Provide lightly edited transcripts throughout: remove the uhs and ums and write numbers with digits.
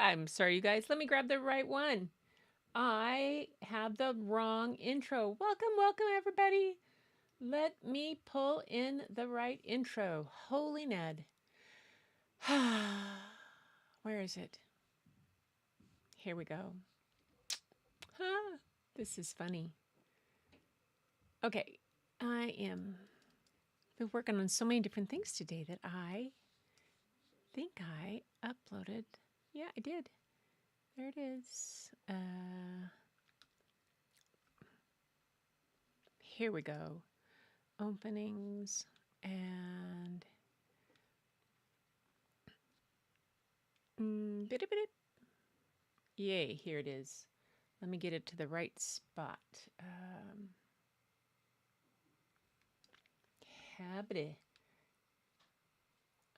I'm sorry, you guys. Let me grab the right one. I have the wrong intro. Welcome, welcome, everybody. Let me pull in the right intro. Holy Ned. Where is it? Here we go. This is funny. Okay, I am been working on so many different things today that I think I uploaded. Yeah, I did. There it is. Here we go. Openings and yay, here it is. Let me get it to the right spot. Habit.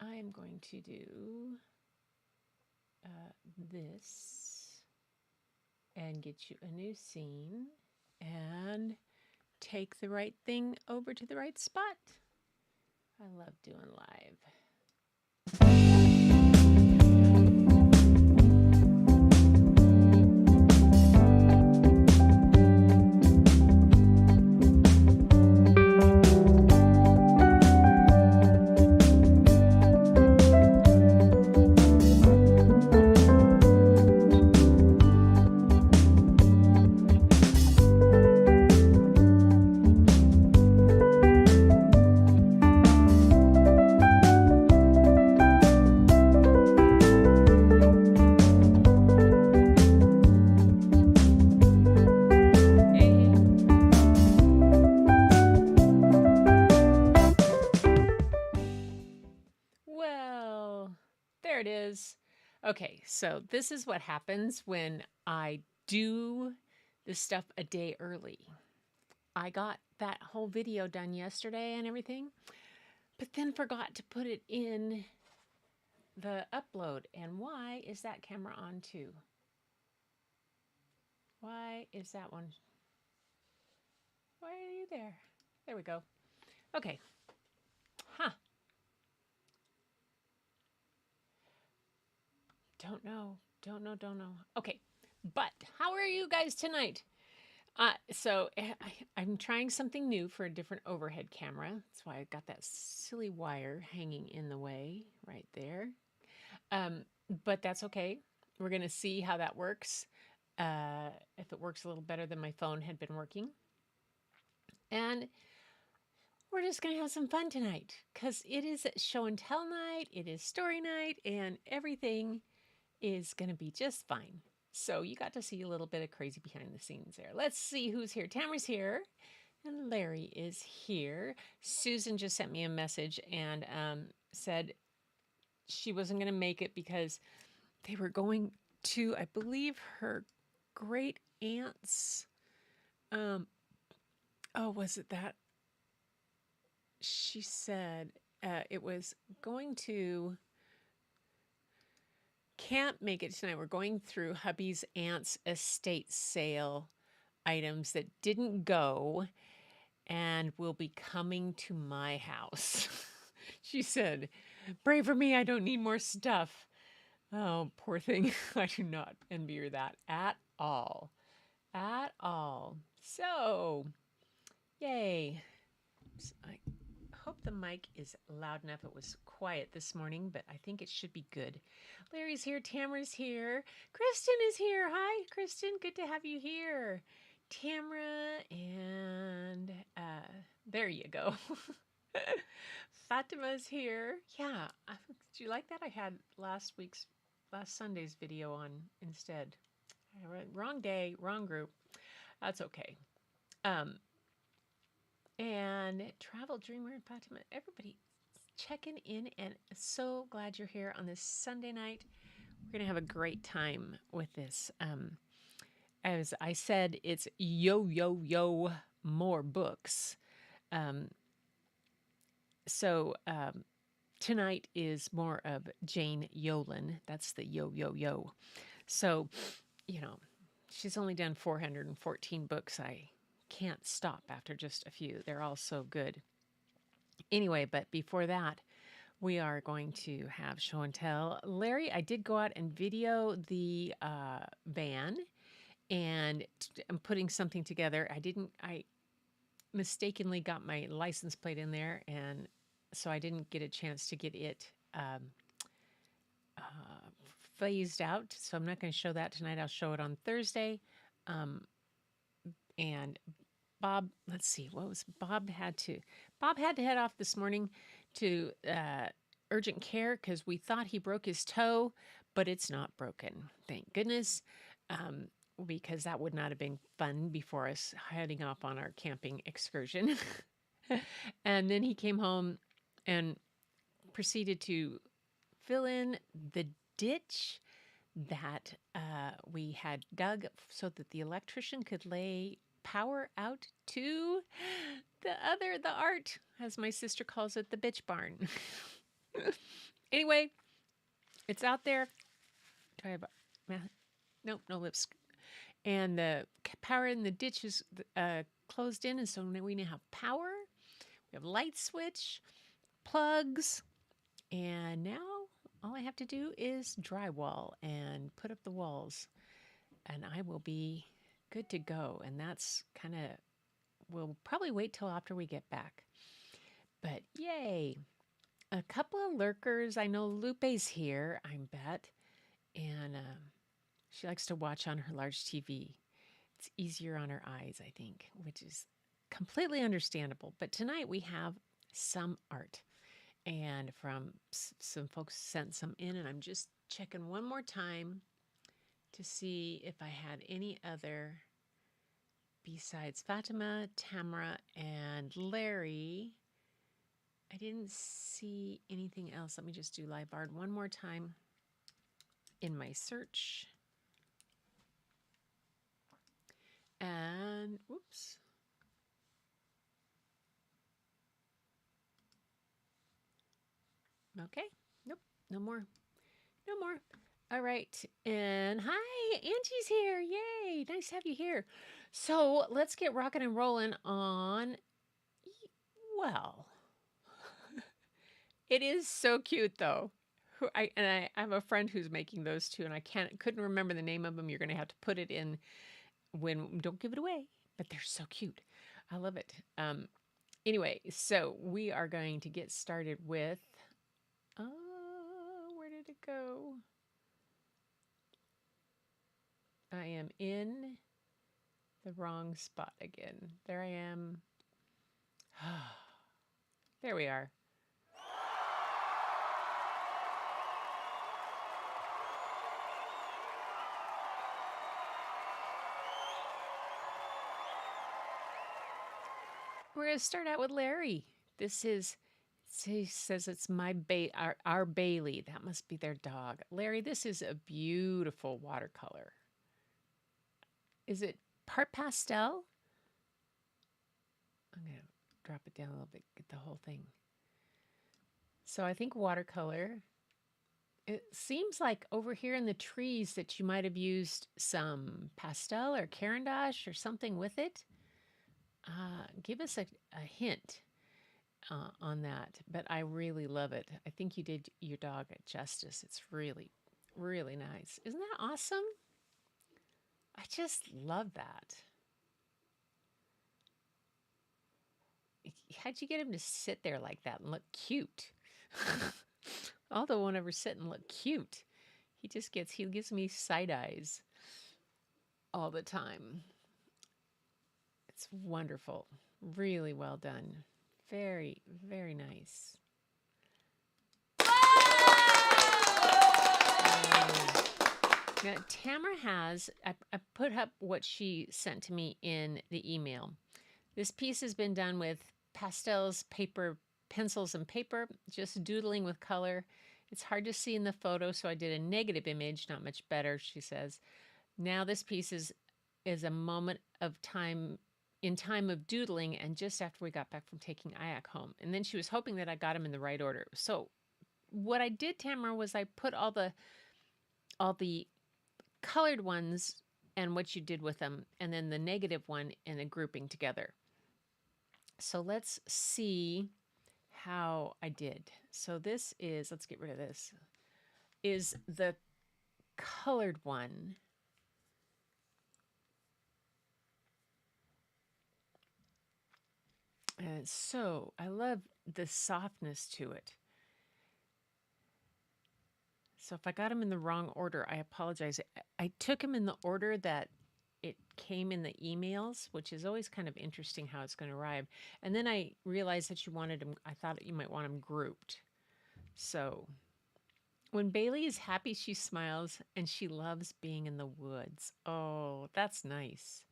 I am going to do this and get you a new scene and take the right thing over to the right spot. I love doing live. There it is. Okay, so this is what happens when I do this stuff a day early. I got that whole video done yesterday and everything, but then forgot to put it in the upload. And why is that camera on too? Why is that one? Why are you there? There we go. Okay. Don't know. Okay, but how are you guys tonight? So I'm trying something new for a different overhead camera. That's why I got that silly wire hanging in the way right there. But that's okay. We're going to see how that works. If it works a little better than my phone had been working. And we're just going to have some fun tonight because it is show and tell night. It is story night and everything is going to be just fine. So you got to see a little bit of crazy behind the scenes there. Let's see who's here. Tamara's here and Larry is here. Susan just sent me a message and said she wasn't going to make it because they were going to, I believe, her great aunt's. Was it that? She said it was going to. Can't make it tonight. We're going through hubby's aunt's estate sale items that didn't go and will be coming to my house. She said, pray for me. I don't need more stuff. Oh, poor thing. I do not envy her that at all. At all. So, yay. I hope the mic is loud enough. It was quiet this morning, but I think it should be good. Larry's here. Tamara's here. Kristen is here. Hi, Kristen. Good to have you here. Tamara and there you go. Fatima's here. Yeah. Did you like that? I had last Sunday's video on instead. Wrong day, wrong group. That's okay. And Travel Dreamer and Fatima, everybody checking in and so glad you're here on this Sunday night. We're going to have a great time with this. As I said, it's yo, more books. So tonight is more of Jane Yolen. That's the yo. So, she's only done 414 books. I can't stop after just a few. They're all so good. Anyway, but before that, We are going to have show and tell. Larry, I did go out and video the van, and I'm putting something together. I mistakenly got my license plate in there, and so I didn't get a chance to get it uh, phased out. So I'm not going to show that tonight. I'll show it on Thursday. Um, and Bob, let's see, what was Bob had to head off this morning to urgent care because we thought he broke his toe, but it's not broken. Thank goodness. Because that would not have been fun before us heading off on our camping excursion. And then he came home and proceeded to fill in the ditch that we had dug so that the electrician could lay power out to the art, as my sister calls it, the bitch barn. Anyway, it's out there. Do I have nope, no lips. And the power in the ditch is closed in, and so we now have power. We have light switch, plugs, and now all I have to do is drywall and put up the walls, and I will be good to go. And that's kind of, we'll probably wait till after we get back. But yay! A couple of lurkers. I know Lupe's here, I bet, and she likes to watch on her large TV. It's easier on her eyes, I think, which is completely understandable. But tonight we have some art. And from some folks sent some in, and I'm just checking one more time to see if I had any other besides Fatima, Tamara, and Larry. I didn't see anything else. Let me just do live art one more time in my search. And whoops. Okay. Nope. No more. No more. All right. And hi, Angie's here. Yay. Nice to have you here. So let's get rocking and rolling on, well, it is so cute though. I have a friend who's making those too, and I couldn't remember the name of them. You're going to have to put it in when, don't give it away, but they're so cute. I love it. Anyway, so we are going to get started with, where did it go? I am in the wrong spot again. There I am. There we are. We're going to start out with Larry. This is, he says it's our Bailey. That must be their dog. Larry, this is a beautiful watercolor. Is it part pastel? I'm going to drop it down a little bit, get the whole thing. So I think watercolor. It seems like over here in the trees that you might have used some pastel or Caran d'Ache or something with it. Give us a hint on that, but I really love it. I think you did your dog justice. It's really, really nice. Isn't that awesome? I just love that. How'd you get him to sit there like that and look cute? Although won't ever sit and look cute. He gives me side eyes all the time. It's wonderful. Really well done. Very, very nice. Now, Tamara has, I put up what she sent to me in the email. This piece has been done with pastels, paper, pencils, and paper, just doodling with color. It's hard to see in the photo, so I did a negative image, not much better, she says. Now this piece is a moment of time, in time of doodling, and just after we got back from taking Ayak home. And then she was hoping that I got him in the right order. So what I did, Tamara, was I put all the colored ones and what you did with them, and then the negative one in a grouping together. So let's see how I did. So this is, let's get rid of this, is the colored one. And so I love the softness to it. So if I got them in the wrong order, I apologize. I took them in the order that it came in the emails, which is always kind of interesting how it's going to arrive. And then I realized that you wanted them, I thought you might want them grouped. So when Bailey is happy, she smiles and she loves being in the woods. Oh, that's nice.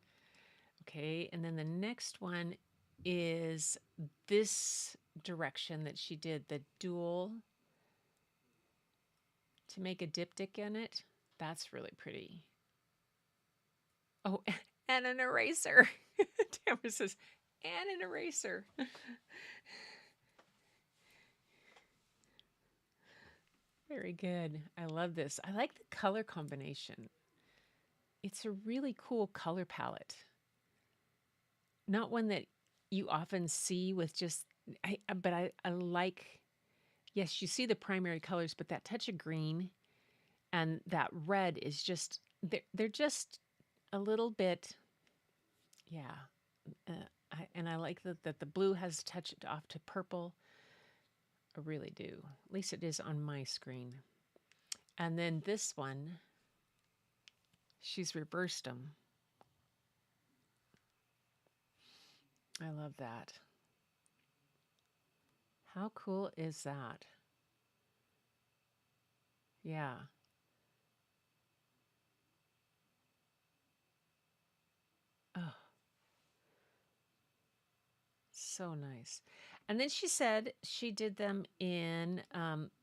Okay, and then the next one is this direction that she did, the dual to make a diptych in it. That's really pretty. Oh, and an eraser. Tamara says, and an eraser. Very good. I love this. I like the color combination. It's a really cool color palette. Not one that you often see with just, but I like, yes, you see the primary colors, but that touch of green and that red is just, they're just a little bit, yeah. And I like that the blue has touched off to purple. I really do. At least it is on my screen. And then this one, she's reversed them. I love that. How cool is that? Yeah. Oh, so nice. And then she said she did them in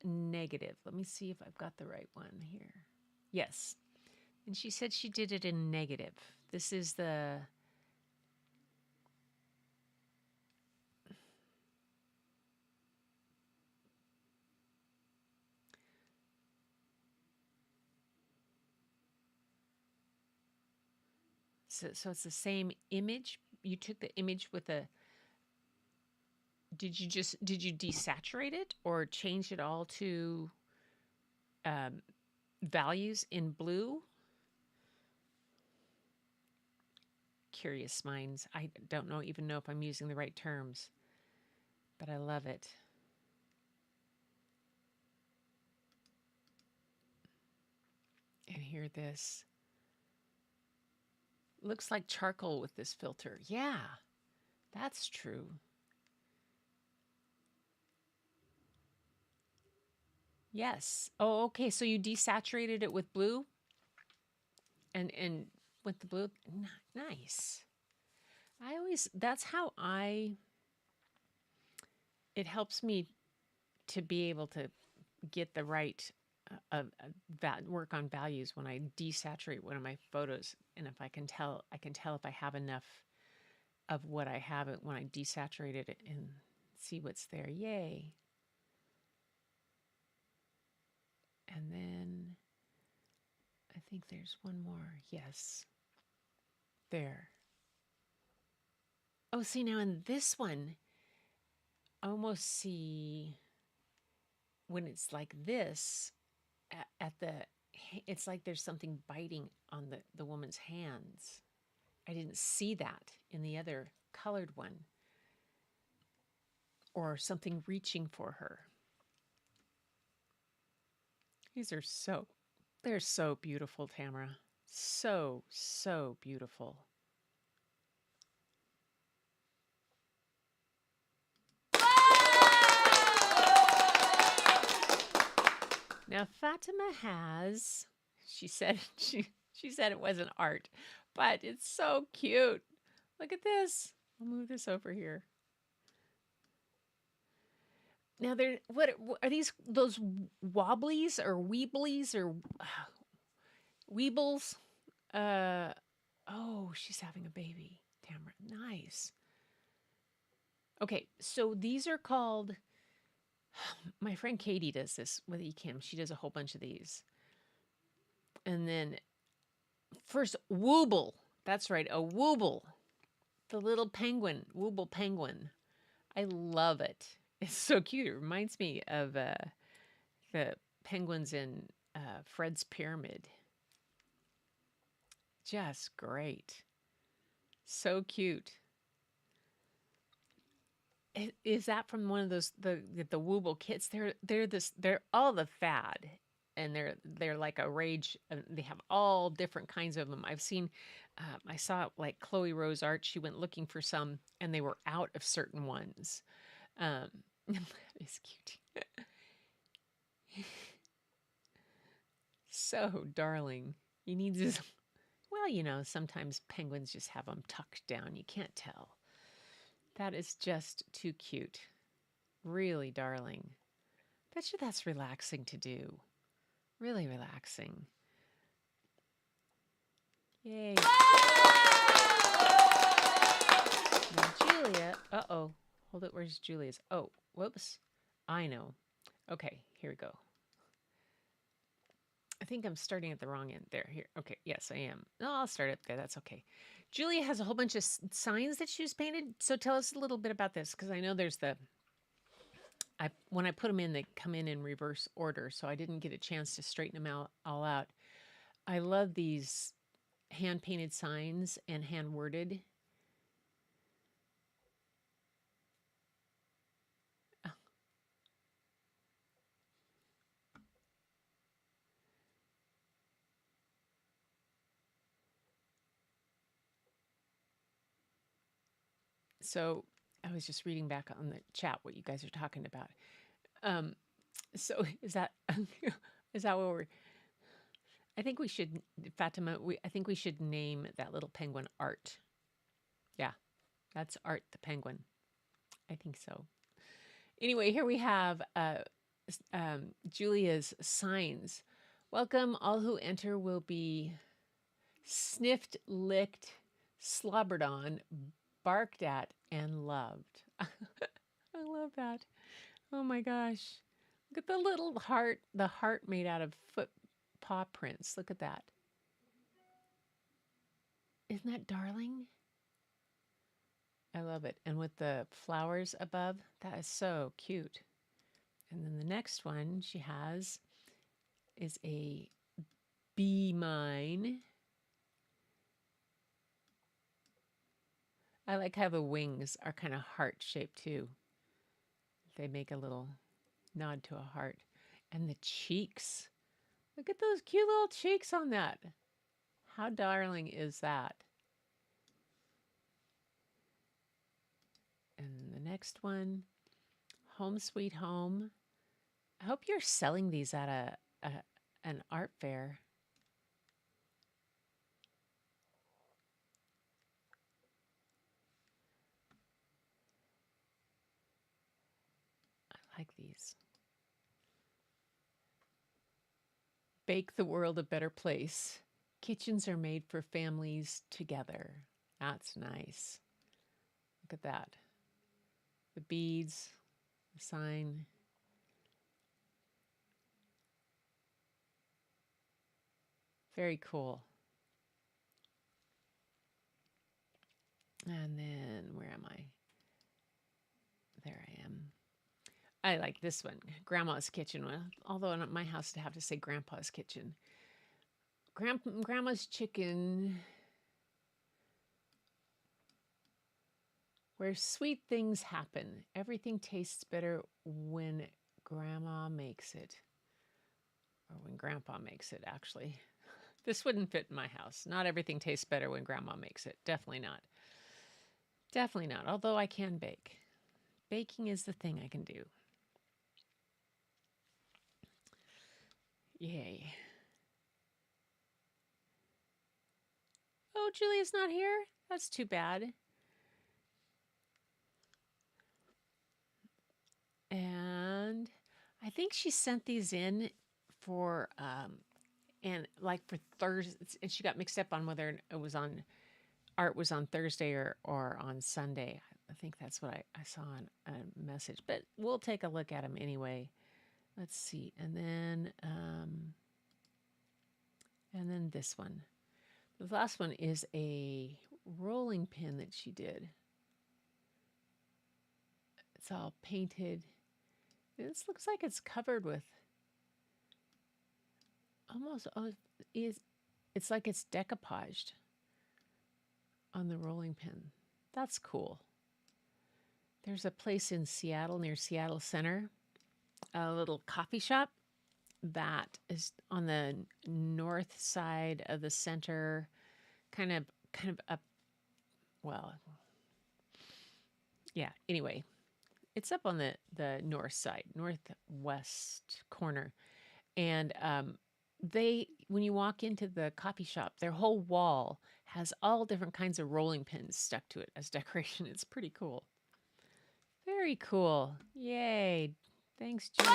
negative. Let me see if I've got the right one here. Yes. And she said she did it in negative. This is the... So it's the same image. You took the image with a... Did you desaturate it or change it all to values in blue? Curious minds. I don't even know if I'm using the right terms, but I love it. And here this looks like charcoal with this filter. Yeah, that's true. Yes. Oh, okay. So you desaturated it with blue and with the blue. Nice. That's how it helps me to be able to get the right work on values when I desaturate one of my photos. And if I can tell if I have enough of what I have it when I desaturated it and see what's there. Yay. And then I think there's one more. Yes. There. Oh, see, now in this one, I almost see when it's like this it's like there's something biting on the woman's hands. I didn't see that in the other colored one. Or something reaching for her. They're so beautiful, Tamara. So beautiful. Now Fatima has, she said it wasn't art, but it's so cute. Look at this. I'll move this over here. Now what are these, those wobblies or weeblies or weebles? Oh, she's having a baby, Tamara. Nice. Okay, so these are called, my friend Katie does this with eCam. She does a whole bunch of these. And then first, wooble. That's right, a wooble. The little penguin, wooble penguin. I love it. It's so cute. It reminds me of the penguins in Fred's Pyramid. Just great. So cute. Is that from one of those the Wooble kits? They're all the fad, and they're like a rage. They have all different kinds of them. I saw like Chloe Rose Art. She went looking for some, and they were out of certain ones. Um, it's cute. So darling. You need this. Well, sometimes penguins just have them tucked down. You can't tell. That is just too cute. Really darling. Bet you that's relaxing to do. Really relaxing. Yay. Now, Julia. Uh-oh. Hold it. Where's Julia's? Oh, whoops. I know. Okay, here we go. I think I'm starting at the wrong end. There, here. Okay, yes, I am. No, I'll start up there. That's okay. Julia has a whole bunch of signs that she's painted. So tell us a little bit about this, because I know there's when I put them in, they come in reverse order, so I didn't get a chance to straighten them all out. I love these hand-painted signs and hand-worded. So I was just reading back on the chat what you guys are talking about. So is that is that what we're? I think we should, Fatima. I think we should name that little penguin Art. Yeah, that's Art the penguin. I think so. Anyway, here we have Julia's signs. Welcome. All who enter will be sniffed, licked, slobbered on, barked at, and loved. I love that. Oh my gosh. Look at the little heart, the heart made out of paw prints. Look at that. Isn't that darling? I love it. And with the flowers above, that is so cute. And then the next one she has is a bee mine. I like how the wings are kind of heart shaped too. They make a little nod to a heart. And the cheeks. Look at those cute little cheeks on that. How darling is that? And the next one, Home Sweet Home. I hope you're selling these at an art fair. I like these. Bake the world a better place. Kitchens are made for families together. That's nice. Look at that. The beads, the sign. Very cool. And then, where am I? There I am. I like this one, Grandma's Kitchen. Although in my house, I have to say Grandpa's Kitchen. Grandma's Chicken, where sweet things happen. Everything tastes better when Grandma makes it. Or when Grandpa makes it, actually. This wouldn't fit in my house. Not everything tastes better when Grandma makes it. Definitely not. Definitely not. Although I can bake. Baking is the thing I can do. Yay. Oh, Julia's not here? That's too bad. And I think she sent these in for and like for Thursday, and she got mixed up on whether it was on art was on Thursday or on Sunday. I think that's what I saw on a message, but we'll take a look at them anyway. Let's see. And then this one. The last one is a rolling pin that she did. It's all painted. This looks like it's covered with almost, oh, it's like it's decoupaged on the rolling pin. That's cool. There's a place in Seattle, near Seattle Center, a little coffee shop that is on the north side of the center, kind of up. Well, yeah. Anyway, it's up on the north side, northwest corner, and when you walk into the coffee shop, their whole wall has all different kinds of rolling pins stuck to it as decoration. It's pretty cool. Very cool. Yay. Thanks, Julia.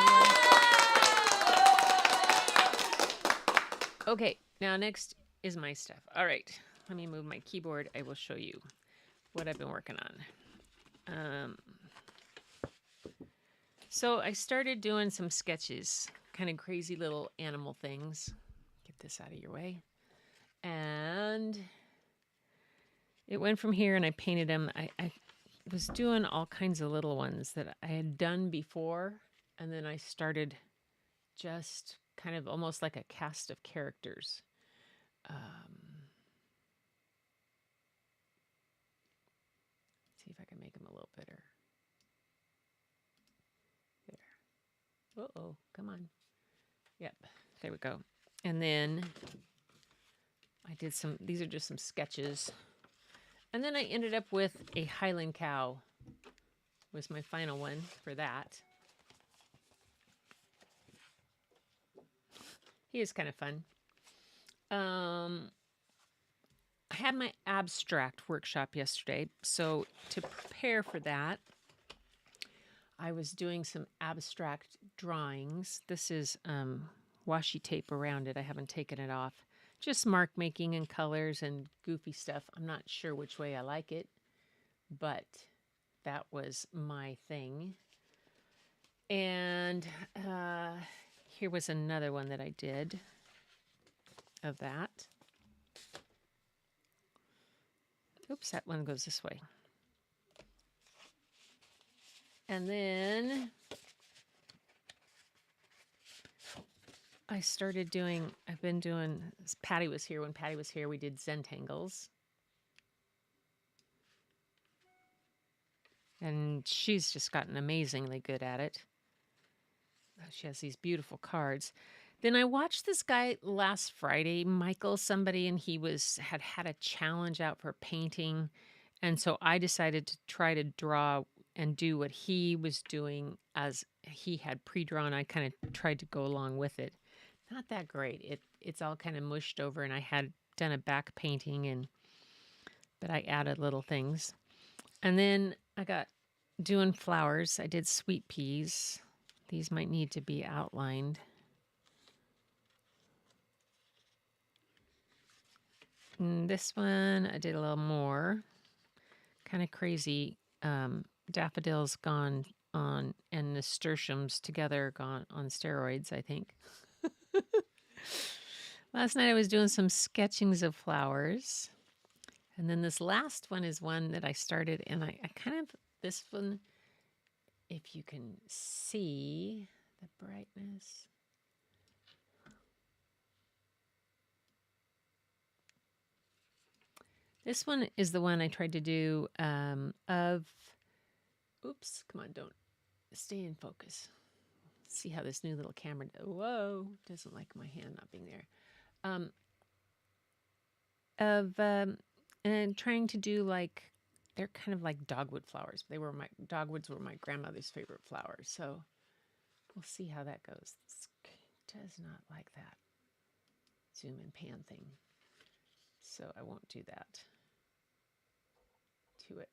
Okay, now next is my stuff. All right, let me move my keyboard. I will show you what I've been working on. So I started doing some sketches, kind of crazy little animal things. Get this out of your way. And it went from here and I painted them. I was doing all kinds of little ones that I had done before. And then I started just kind of almost like a cast of characters. See if I can make them a little better. There. Uh-oh, come on. Yep, there we go. And then I did these are just some sketches. And then I ended up with a Highland cow, was my final one for that. He is kind of fun. I had my abstract workshop yesterday, so to prepare for that, I was doing some abstract drawings. This is washi tape around it. I haven't taken it off. Just mark making and colors and goofy stuff. I'm not sure which way I like it, but that was my thing. And here was another one that I did of that. Oops, that one goes this way. And then I started doing, Patty was here. When Patty was here, we did Zentangles. And she's just gotten amazingly good at it. She has these beautiful cards. Then I watched this guy last Friday, Michael somebody, and he had a challenge out for painting. And so I decided to try to draw and do what he was doing as he had pre-drawn. I kind of tried to go along with it. Not that great. It's all kind of mushed over, and I had done a back painting, but I added little things. And then I got doing flowers. I did sweet peas. These might need to be outlined. And this one, I did a little more. Kind of crazy. Daffodils gone on, and nasturtiums together gone on steroids, I think. Last night I was doing some sketchings of flowers. And then this last one is one that I started, and I kind of, this one, if you can see the brightness. This one is the one I tried to do oops, come on, don't stay in focus. See how this new little camera, whoa, doesn't like my hand not being there. And trying to do they're kind of like dogwood flowers. Dogwoods were my grandmother's favorite flowers. So we'll see how that goes. This does not like that zoom and pan thing. So I won't do that to it.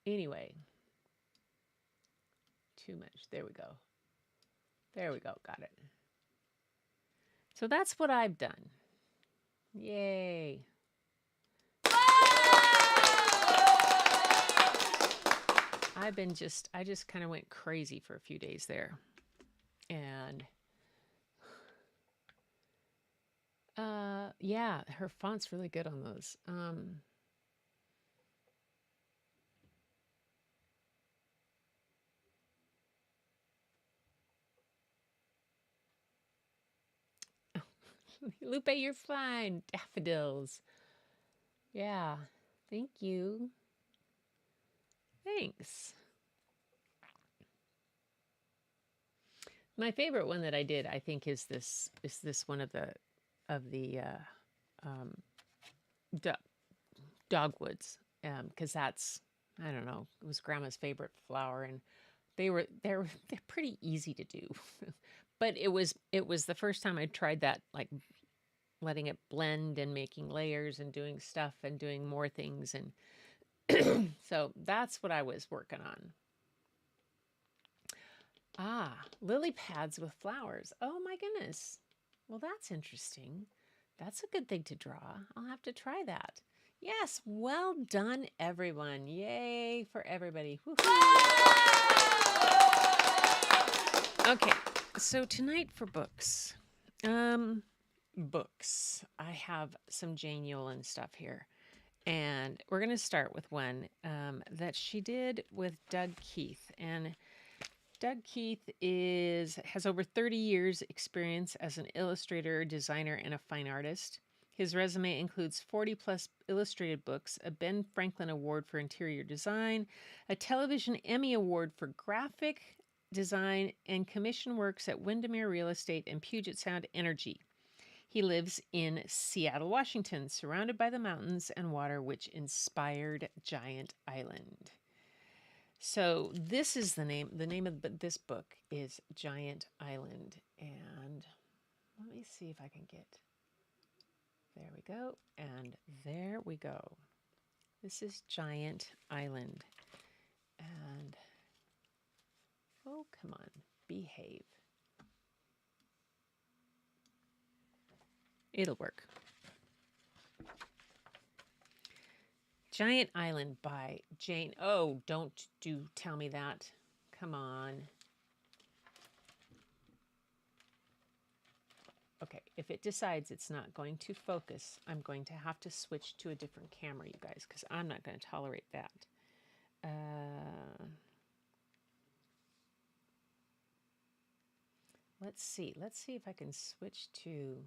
Anyway, too much. There we go. There we go. Got it. So that's what I've done. Yay. I just kind of went crazy for a few days there. And yeah, her font's really good on those. Lupe, you're fine. Daffodils. Yeah. Thank you. Thanks. My favorite one that I did, I think, is this one of the um, dogwoods, because that's, I don't know, it was Grandma's favorite flower, and they're pretty easy to do. But it was the first time I tried that, like letting it blend and making layers and doing stuff and doing more things, and so that's what I was working on. Ah, lily pads with flowers. Oh my goodness. Well, that's interesting. That's a good thing to draw. I'll have to try that. Yes, well done, everyone. Yay for everybody. Okay, so tonight for books. Books. I have some Jane Yolen stuff here. And we're going to start with one that she did with Doug Keith. And Doug Keith has over 30 years experience as an illustrator, designer, and a fine artist. His resume includes 40 plus illustrated books, a Ben Franklin Award for Interior Design, a Television Emmy Award for Graphic Design, and commission works at Windermere Real Estate and Puget Sound Energy. He lives in Seattle, Washington, surrounded by the mountains and water which inspired Giant Island. So this is the name of this book is Giant Island. And let me see if I can get, there we go. And there we go. This is Giant Island. And, oh, come on, behave. It'll work. Giant Island by Jane. Oh, don't tell me that. Come on. Okay, if it decides it's not going to focus, I'm going to have to switch to a different camera, you guys, because I'm not going to tolerate that. Let's see. Let's see if I can switch to...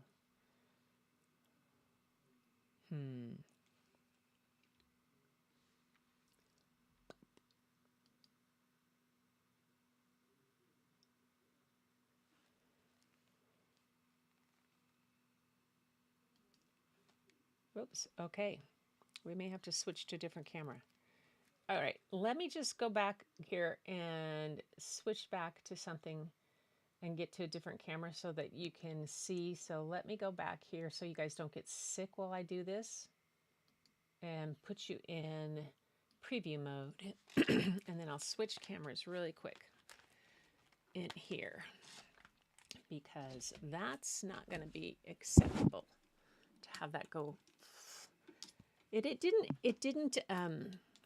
Whoops. Okay. We may have to switch to a different camera. All right. Let me just go back here and switch back to something and get to a different camera so that you can see. So let me go back here so you guys don't get sick while I do this, and put you in preview mode. And then I'll switch cameras really quick in here, because that's not going to be acceptable to have that go. It didn't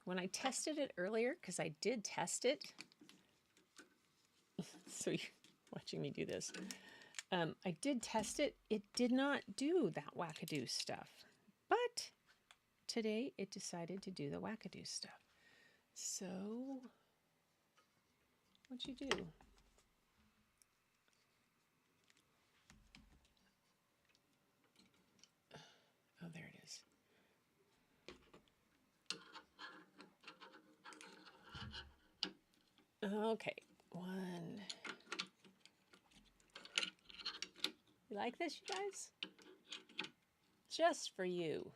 when I tested it earlier, because I did test it. So you're watching me do this. I did test it. It did not do that wackadoo stuff. But today it decided to do the wackadoo stuff. So what'd you do? Oh, there it is. Okay, one. You like this, you guys? Just for you.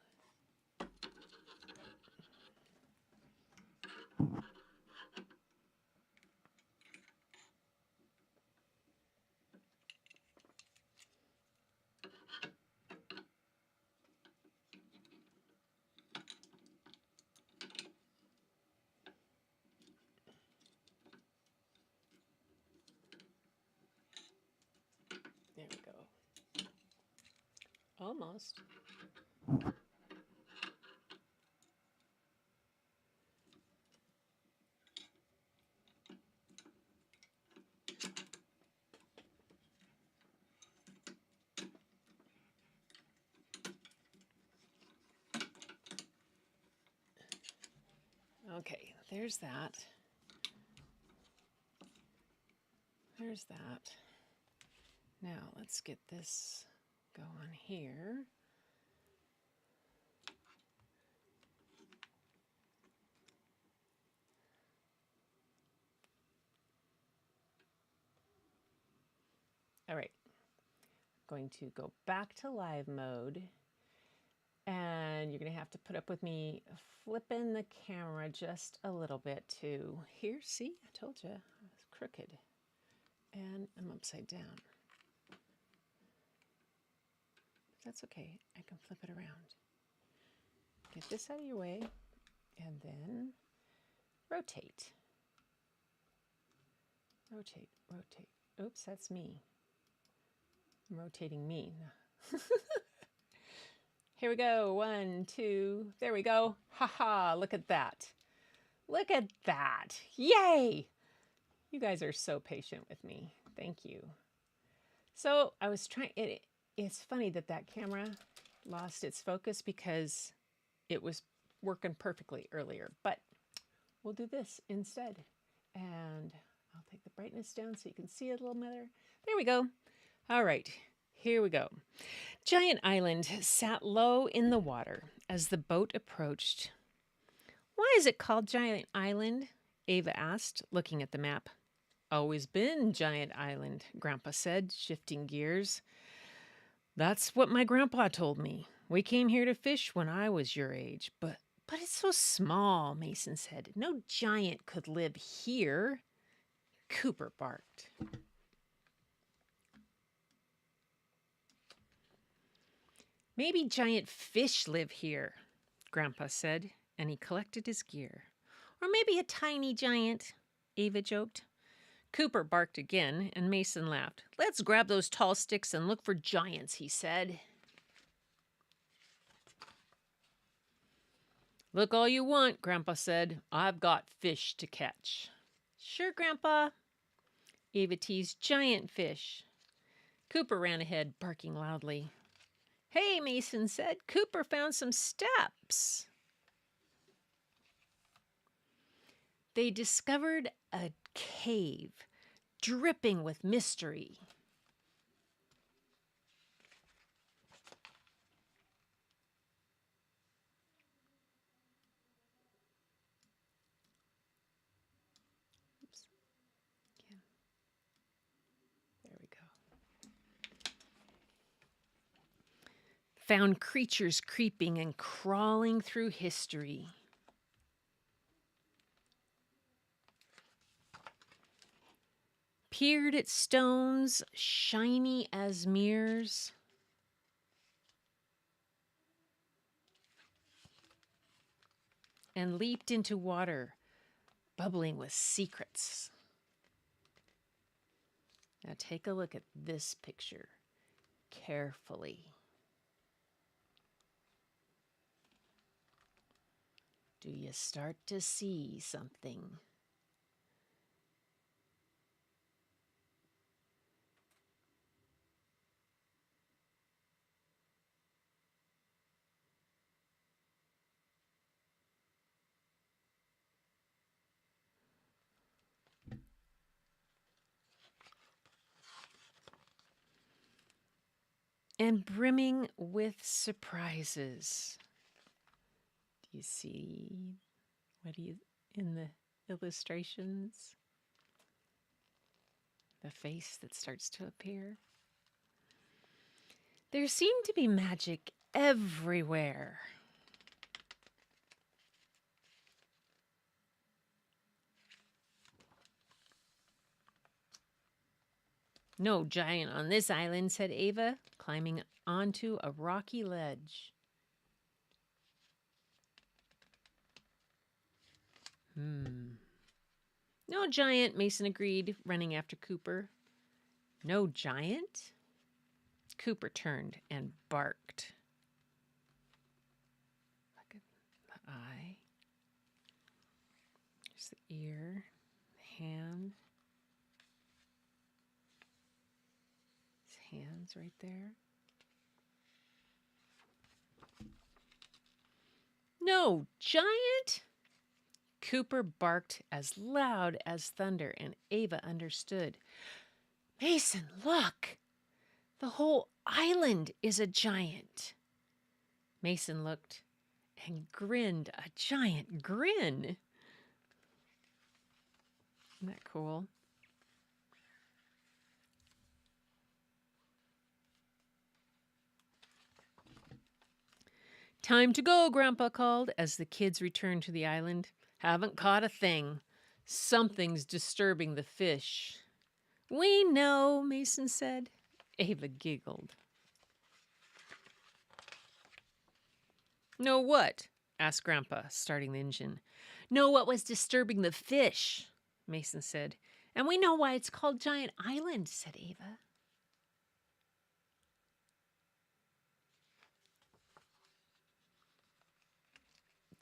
There we go. Almost. Okay, there's that. There's that. Now let's get this go on here. All right, going to go back to live mode, and you're going to have to put up with me flipping the camera just a little bit to here. See, I told you I was crooked, and I'm upside down. That's okay, I can flip it around. Get this out of your way, and then rotate. Rotate, rotate. Oops, that's me. I'm rotating me. Here we go. 1, 2, there we go. Ha, look at that. Look at that. Yay! You guys are so patient with me. Thank you. So I was trying, it's funny that that camera lost its focus because it was working perfectly earlier, but we'll do this instead. And I'll take the brightness down so you can see it a little better. There we go. All right, here we go. Giant Island sat low in the water as the boat approached. Why is it called Giant Island? Ava asked, looking at the map. Always been Giant Island, Grandpa said, shifting gears. That's what my grandpa told me. We came here to fish when I was your age, but it's so small, Mason said. No giant could live here. Cooper barked. Maybe giant fish live here, Grandpa said, and he collected his gear. Or maybe a tiny giant, Ava joked. Cooper barked again, and Mason laughed. Let's grab those tall sticks and look for giants, he said. Look all you want, Grandpa said. I've got fish to catch. Sure, Grandpa. Ava teased. Giant fish. Cooper ran ahead, barking loudly. Hey, Mason said. Cooper found some steps. They discovered a cave dripping with mystery. Oops. Again. There we go. Found creatures creeping and crawling through history. Peered at stones shiny as mirrors. And leaped into water, bubbling with secrets. Now take a look at this picture carefully. Do you start to see something? And brimming with surprises. Do you see in the illustrations? The face that starts to appear. There seemed to be magic everywhere. No giant on this island, said Ava, climbing onto a rocky ledge. No giant, Mason agreed, running after Cooper. No giant? Cooper turned and barked. Look at the eye. There's the ear, the hand. His hands right there. No giant? Cooper barked as loud as thunder, and Ava understood. Mason, look! The whole island is a giant. Mason looked and grinned a giant grin. Isn't that cool? Time to go, Grandpa called as the kids returned to the island. Haven't caught a thing. Something's disturbing the fish. We know, Mason said. Ava giggled. Know what? Asked Grandpa, starting the engine. Know what was disturbing the fish, Mason said. And we know why it's called Giant Island, said Ava.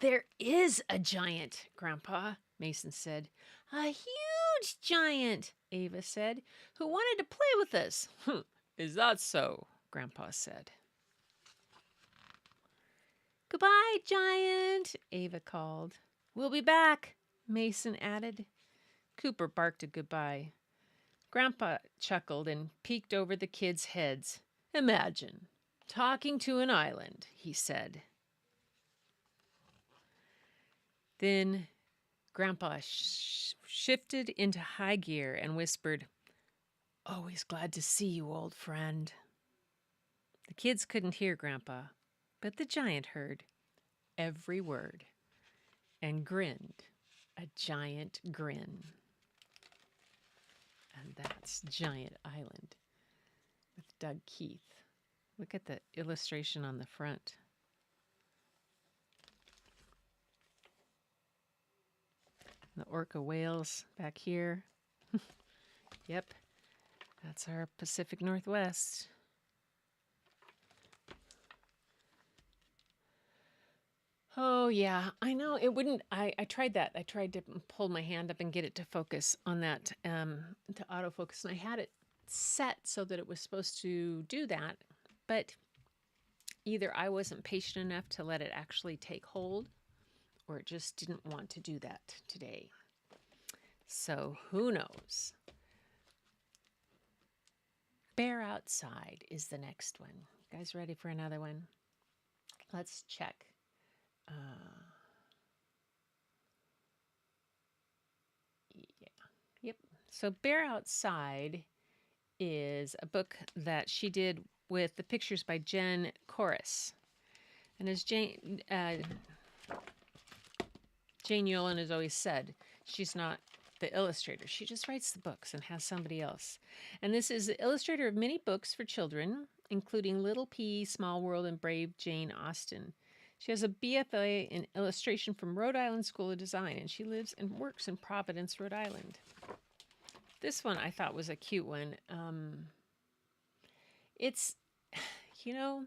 There is a giant, Grandpa, Mason said. A huge giant, Ava said, who wanted to play with us. Is that so? Grandpa said. Goodbye, giant, Ava called. We'll be back, Mason added. Cooper barked a goodbye. Grandpa chuckled and peeked over the kids' heads. Imagine talking to an island, he said. Then Grandpa shifted into high gear and whispered, Always glad to see you, old friend. The kids couldn't hear Grandpa, but the giant heard every word and grinned a giant grin. And that's Giant Island with Doug Keith. Look at the illustration on the front. The orca whales back here. Yep, that's our Pacific Northwest. Oh, yeah, I know. It wouldn't. I tried that. I tried to pull my hand up and get it to focus on that, to autofocus. And I had it set so that it was supposed to do that. But either I wasn't patient enough to let it actually take hold, or it just didn't want to do that today. So who knows? Bear Outside is the next one. You guys ready for another one? Let's check. Yeah. Yep. So Bear Outside is a book that she did with the pictures by Jen Chorus. And as Jane Yolen has always said, she's not the illustrator. She just writes the books and has somebody else. And this is the illustrator of many books for children, including Little P, Small World, and Brave Jane Austen. She has a BFA in illustration from Rhode Island School of Design, and she lives and works in Providence, Rhode Island. This one I thought was a cute one. It's, you know,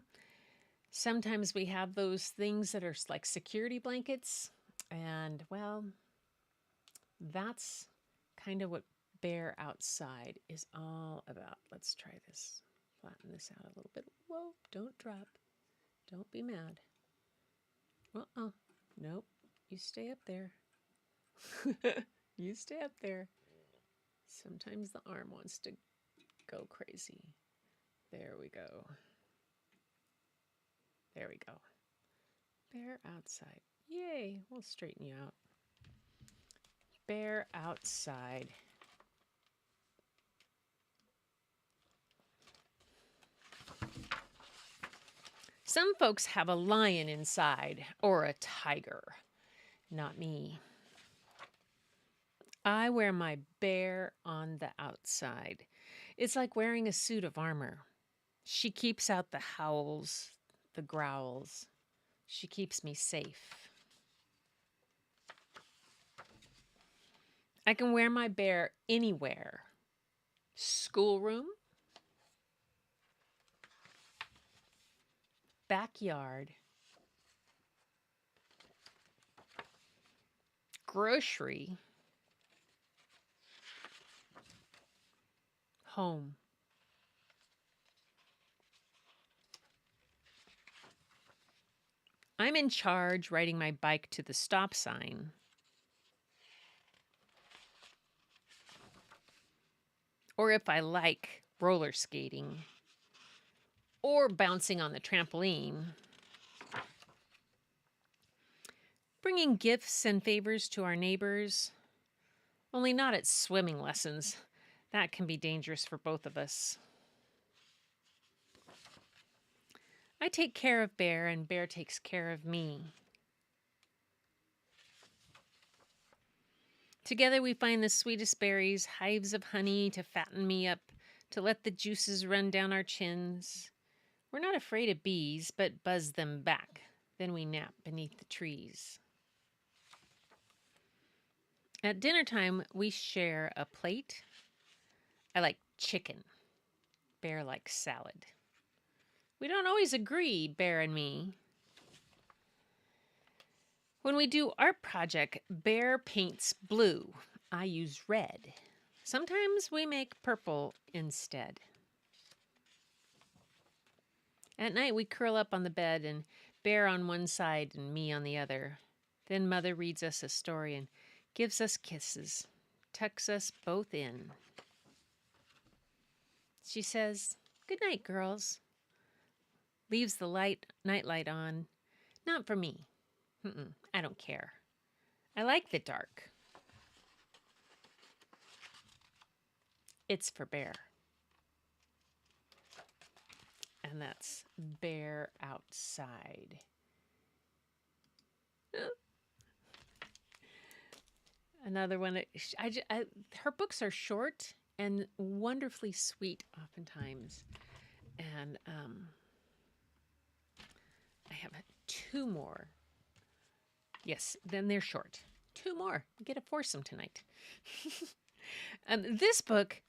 sometimes we have those things that are like security blankets, and well, that's kind of what Bear Outside is all about. Let's try this. Flatten this out a little bit. Whoa, don't drop. Don't be mad. Nope. You stay up there. You stay up there. Sometimes the arm wants to go crazy. There we go. There we go. Bear Outside. Yay, we'll straighten you out. Bear Outside. Some folks have a lion inside or a tiger. Not me. I wear my bear on the outside. It's like wearing a suit of armor. She keeps out the howls, the growls. She keeps me safe. I can wear my bear anywhere. Schoolroom, backyard, grocery, home. I'm in charge riding my bike to the stop sign. Or if I like roller skating. or bouncing on the trampoline. Bringing gifts and favors to our neighbors, only not at swimming lessons. That can be dangerous for both of us. I take care of Bear, and Bear takes care of me. Together we find the sweetest berries, hives of honey to fatten me up, to let the juices run down our chins. We're not afraid of bees, but buzz them back. Then we nap beneath the trees. At dinner time, we share a plate. I like chicken. Bear likes salad. We don't always agree, Bear and me. When we do art project, Bear paints blue. I use red. Sometimes we make purple instead. At night, we curl up on the bed, and Bear on one side and me on the other. Then Mother reads us a story and gives us kisses, tucks us both in. She says, "Good night, girls." Leaves the night light on. Not for me. I don't care. I like the dark. It's for Bear. And that's Bear outside. Another one. Her books are short and wonderfully sweet oftentimes. And I have 2 more. Yes, then they're short. 2 more. Get a foursome tonight. This book,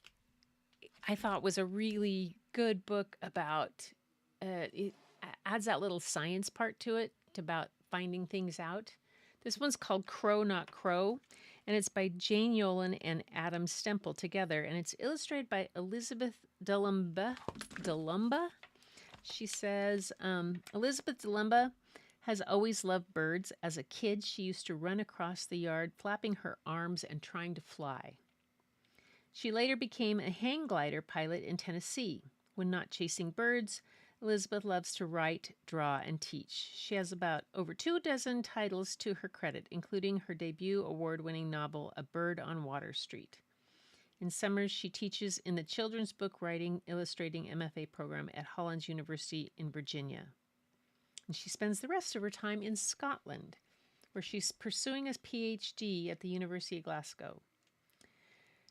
I thought, was a really good book about, it adds that little science part to it, about finding things out. This one's called Crow Not Crow, and it's by Jane Yolen and Adam Stempel together, and it's illustrated by Elizabeth DeLumba. She says, Elizabeth DeLumba has always loved birds. As a kid, she used to run across the yard, flapping her arms and trying to fly. She later became a hang glider pilot in Tennessee. When not chasing birds, Elizabeth loves to write, draw, and teach. She has about over 24 titles to her credit, including her debut award-winning novel, A Bird on Water Street. In summers, she teaches in the Children's Book Writing Illustrating MFA program at Hollins University in Virginia. And she spends the rest of her time in Scotland, where she's pursuing a PhD at the University of Glasgow.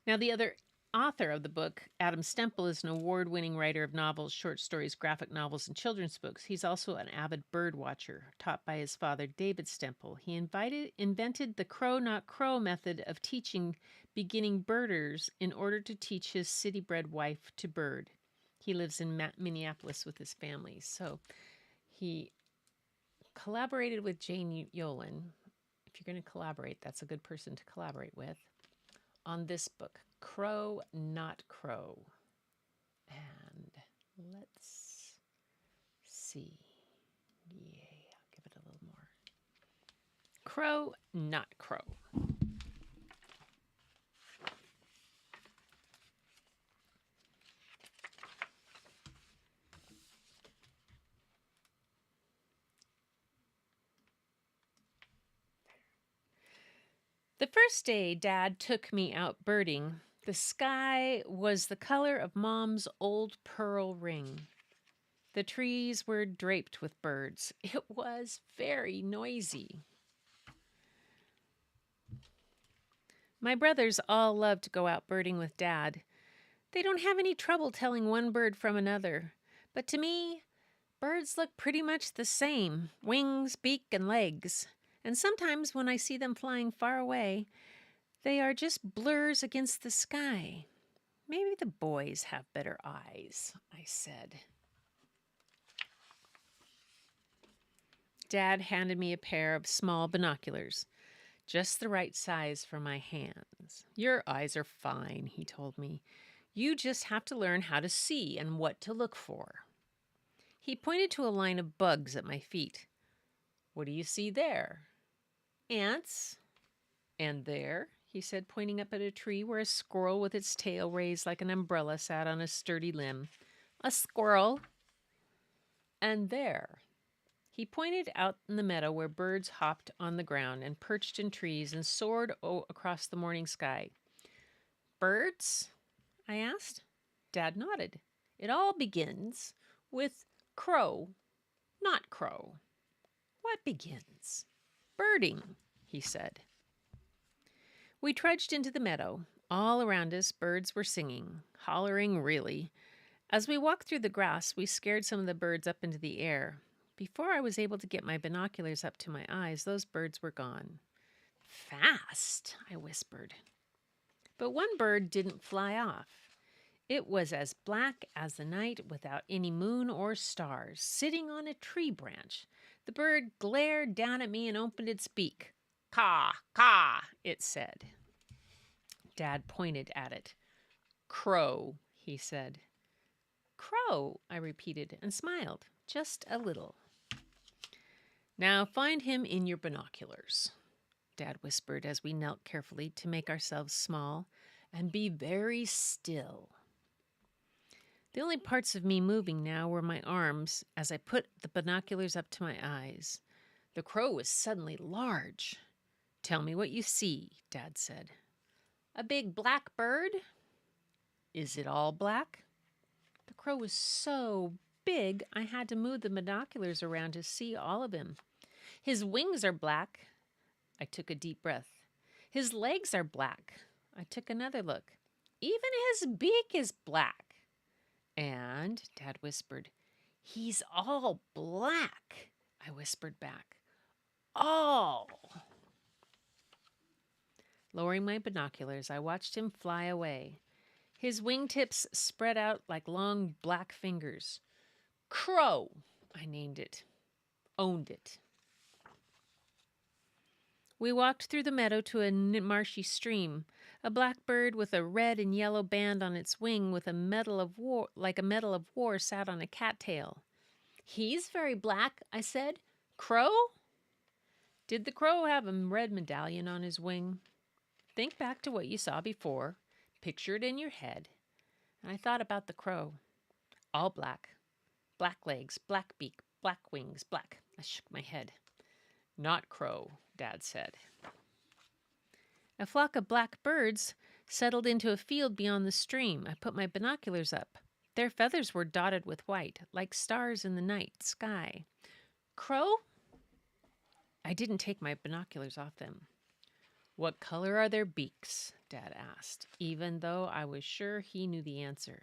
Now, the other author of the book, Adam Stempel, is an award-winning writer of novels, short stories, graphic novels, and children's books. He's also an avid bird watcher, taught by his father, David Stempel. He invented the Crow Not Crow method of teaching beginning birders in order to teach his city-bred wife to bird. He lives in Minneapolis with his family. So he collaborated with Jane Yolen. If you're going to collaborate, that's a good person to collaborate with. On this book, Crow Not Crow. And let's see. Yay, I'll give it a little more. Crow Not Crow. The first day Dad took me out birding, the sky was the color of Mom's old pearl ring. The trees were draped with birds. It was very noisy. My brothers all love to go out birding with Dad. They don't have any trouble telling one bird from another. But to me, birds look pretty much the same, wings, beak, and legs. And sometimes when I see them flying far away, they are just blurs against the sky. Maybe the boys have better eyes, I said. Dad handed me a pair of small binoculars, just the right size for my hands. Your eyes are fine, he told me. You just have to learn how to see and what to look for. He pointed to a line of bugs at my feet. What do you see there? Ants. And there, he said, pointing up at a tree where a squirrel with its tail raised like an umbrella sat on a sturdy limb. A squirrel. And there, he pointed out in the meadow where birds hopped on the ground and perched in trees and soared across the morning sky. Birds? I asked. Dad nodded. It all begins with crow, not crow. What begins? Birding, he said. We trudged into the meadow. All around us, birds were singing, hollering really. As we walked through the grass, we scared some of the birds up into the air. Before I was able to get my binoculars up to my eyes, those birds were gone. Fast, I whispered. But one bird didn't fly off. It was as black as the night without any moon or stars, sitting on a tree branch. The bird glared down at me and opened its beak. Caw, caw, it said. Dad pointed at it. Crow, he said. Crow, I repeated and smiled, just a little. Now find him in your binoculars, Dad whispered as we knelt carefully to make ourselves small, and be very still. The only parts of me moving now were my arms as I put the binoculars up to my eyes. The crow was suddenly large. Tell me what you see, Dad said. A big black bird? Is it all black? The crow was so big, I had to move the binoculars around to see all of him. His wings are black. I took a deep breath. His legs are black. I took another look. Even his beak is black. And, Dad whispered, he's all black. I whispered back. All. Lowering my binoculars, I watched him fly away. His wingtips spread out like long black fingers. Crow, I named it. Owned it. We walked through the meadow to a marshy stream. A black bird with a red and yellow band on its wing with a medal of war, like a medal of war, sat on a cattail. He's very black, I said. Crow? Did the crow have a red medallion on his wing? Think back to what you saw before. Picture it in your head. And I thought about the crow. All black. Black legs, black beak, black wings, black. I shook my head. Not crow, Dad said. A flock of black birds settled into a field beyond the stream. I put my binoculars up. Their feathers were dotted with white, like stars in the night sky. Crow? I didn't take my binoculars off them. What color are their beaks? Dad asked, even though I was sure he knew the answer.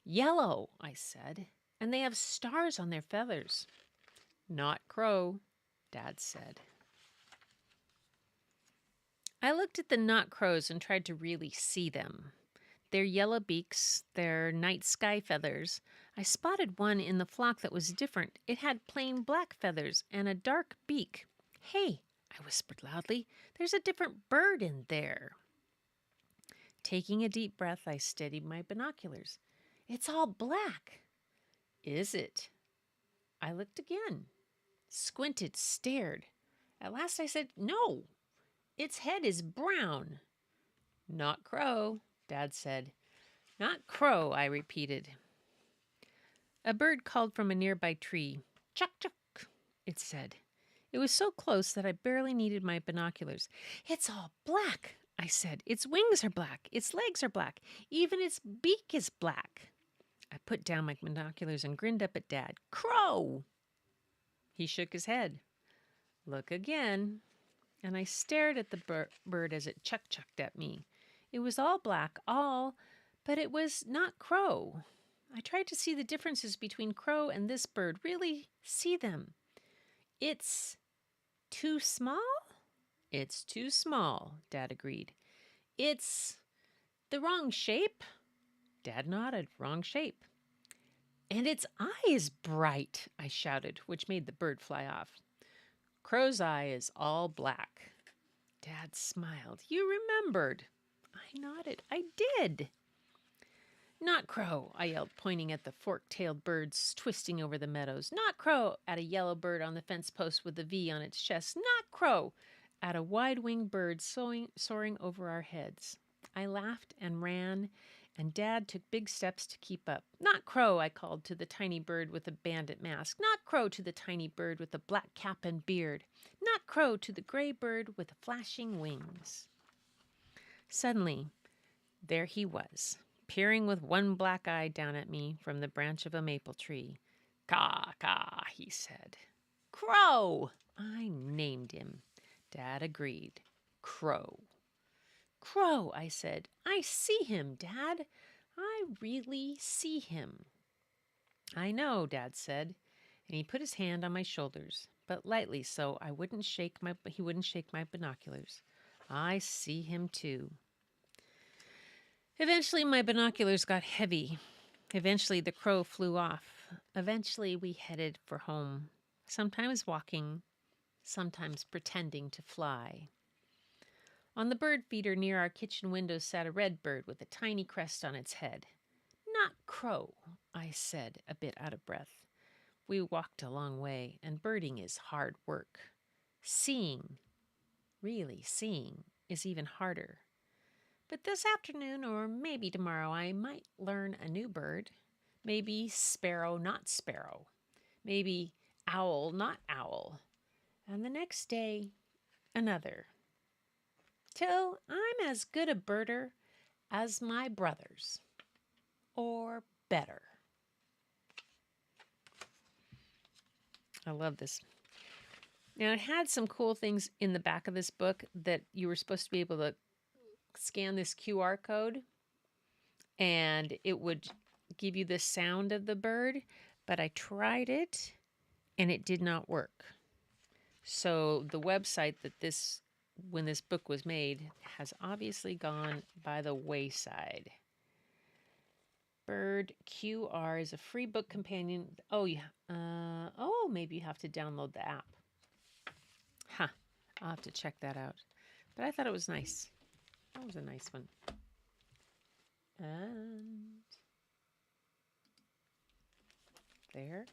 Yellow, I said, and they have stars on their feathers. Not crow, Dad said. I looked at the knot crows and tried to really see them. Their yellow beaks, their night sky feathers. I spotted one in the flock that was different. It had plain black feathers and a dark beak. Hey, I whispered loudly, there's a different bird in there. Taking a deep breath, I steadied my binoculars. It's all black. Is it? I looked again. Squinted, stared. At last I said, no. Its head is brown. Not crow, Dad said. Not crow, I repeated. A bird called from a nearby tree. Chuck, chuck, it said. It was so close that I barely needed my binoculars. It's all black, I said. Its wings are black. Its legs are black. Even its beak is black. I put down my binoculars and grinned up at Dad. Crow! He shook his head. Look again. And I stared at the bird as it chuck-chucked at me. It was all black, but it was not crow. I tried to see the differences between crow and this bird, really see them. It's too small? It's too small, Dad agreed. It's the wrong shape? Dad nodded. Wrong shape. And its eye is bright, I shouted, which made the bird fly off. Crow's eye is all black. Dad smiled. You remembered. I nodded. I did. Not crow, I yelled, pointing at the fork-tailed birds twisting over the meadows. Not crow, at a yellow bird on the fence post with a V on its chest. Not crow, at a wide-winged bird soaring over our heads. I laughed and ran and Dad took big steps to keep up. "Not Crow," I called to the tiny bird with the bandit mask. "Not Crow," to the tiny bird with the black cap and beard. "Not Crow," to the gray bird with the flashing wings. Suddenly, there he was, peering with one black eye down at me from the branch of a maple tree. "Caw, caw," he said. "Crow!" I named him. Dad agreed. Crow. "Crow," I said. "I see him, Dad. I really see him." "I know," Dad said, and he put his hand on my shoulders, but lightly so he wouldn't shake my binoculars. "I see him too." Eventually my binoculars got heavy. Eventually the crow flew off. Eventually we headed for home, sometimes walking, sometimes pretending to fly. On the bird feeder near our kitchen window sat a red bird with a tiny crest on its head. "Not Crow," I said, a bit out of breath. We walked a long way, and birding is hard work. Seeing, really seeing, is even harder. But this afternoon, or maybe tomorrow, I might learn a new bird. Maybe sparrow, not sparrow. Maybe owl, not owl. And the next day, another. Till I'm as good a birder as my brothers. Or better. I love this. Now, it had some cool things in the back of this book that you were supposed to be able to scan this QR code and it would give you the sound of the bird, but I tried it and it did not work. So the website when this book was made has obviously gone by the wayside. Bird QR is a free book companion. Oh, yeah. Maybe you have to download the app. Huh. I'll have to check that out. But I thought it was nice. That was a nice one. And there.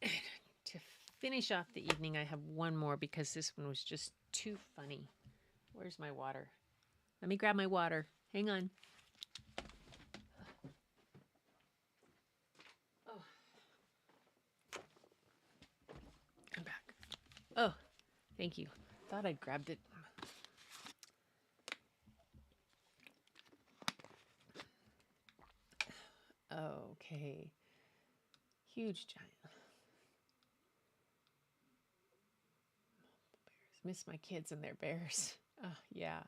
To finish off the evening, I have one more because this one was just too funny. Where's my water? Let me grab my water. Hang on. Oh. I'm back. Oh, thank you. Thought I grabbed it. Okay. Huge giant. Bears. Miss my kids and their bears. Oh, yeah.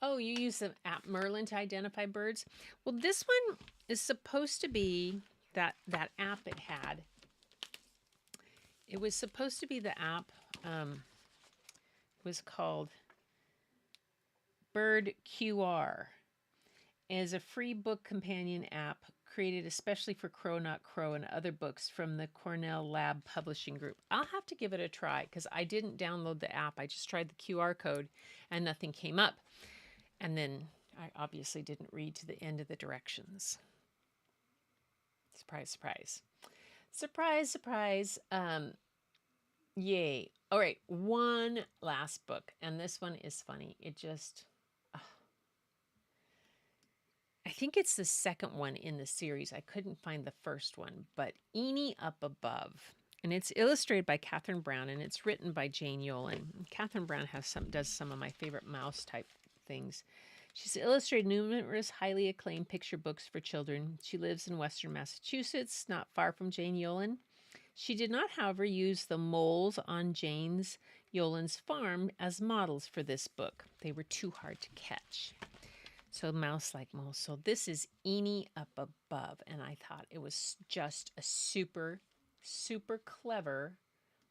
Oh, you use the app Merlin to identify birds? Well, this one is supposed to be that app it had. It was supposed to be the app. Was called Bird QR. It is a free book companion app created especially for Crow Not Crow and other books from the Cornell Lab Publishing Group. I'll have to give it a try because I didn't download the app. I just tried the QR code and nothing came up. And then I obviously didn't read to the end of the directions. Surprise, surprise. Surprise, surprise. Yay. All right, one last book. And this one is funny. It just... I think it's the second one in the series. I couldn't find the first one, but Eenie Up Above. And it's illustrated by Catherine Brown, and it's written by Jane Yolen. Catherine Brown does some of my favorite mouse type things. She's illustrated numerous highly acclaimed picture books for children. She lives in Western Massachusetts, not far from Jane Yolen. She did not, however, use the moles on Jane Yolen's farm as models for this book. They were too hard to catch. So mouse like moles. So this is Eenie Up Above. And I thought it was just a super, super clever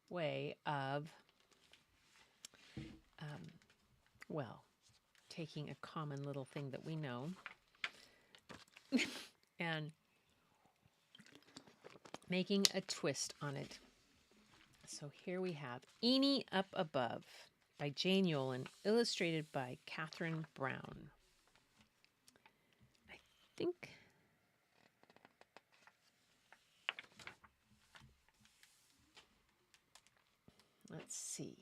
way of, taking a common little thing that we know and making a twist on it. So here we have Eenie Up Above by Jane Yolen, illustrated by Catherine Brown. I think let's see.